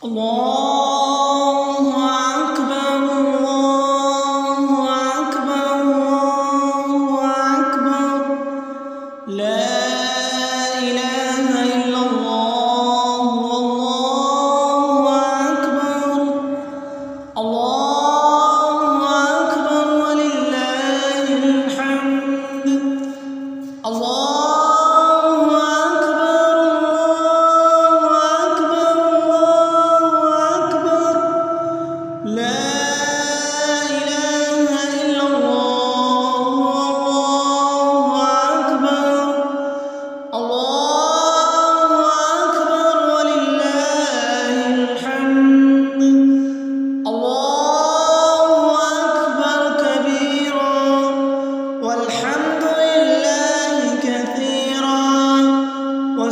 الله أكبر الله أكبر الله أكبر لا إله إلا الله والله أكبر الله أكبر ولله الحمد الله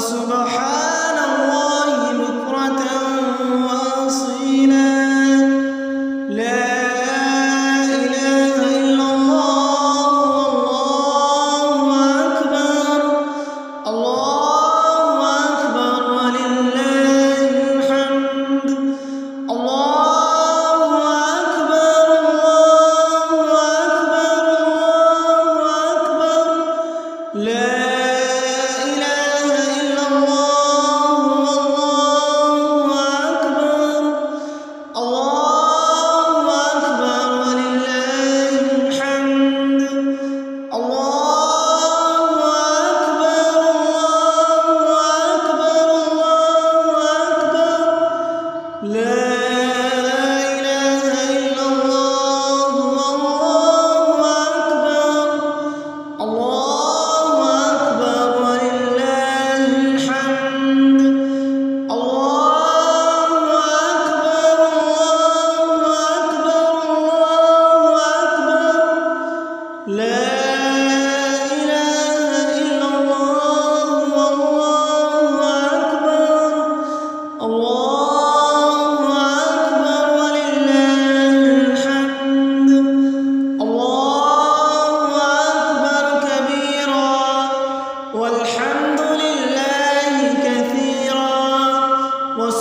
سبحان الله بكرة وأصيلا لا إله إلا الله والله أكبر الله أكبر ولله الحمد الله أكبر الله أكبر الله أكبر لا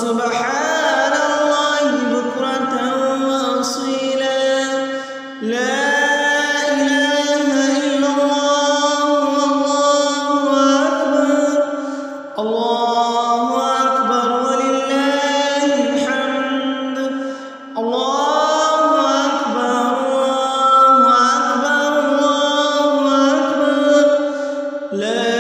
سبحان الله بكرة وأصيلا لا إله إلا الله والله أكبر الله أكبر ولله الحمد الله أكبر الله أكبر الله أكبر لا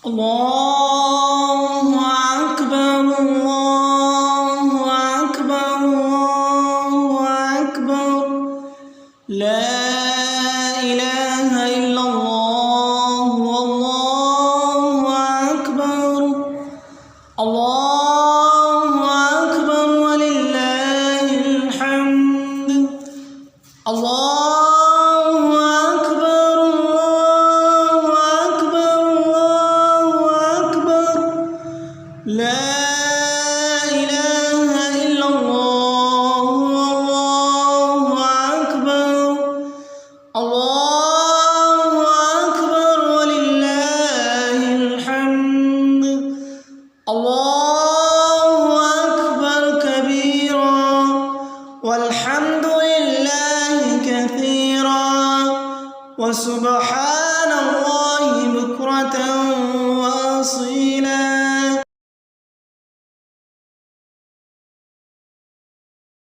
الله أكبر الله أكبر الله أكبر لا إله إلا الله والله أكبر الله أكبر ولله الحمد الله لا إله إلا الله والله أكبر الله أكبر ولله الحمد الله أكبر كبيرا والحمد لله كثيرا وسبحان الله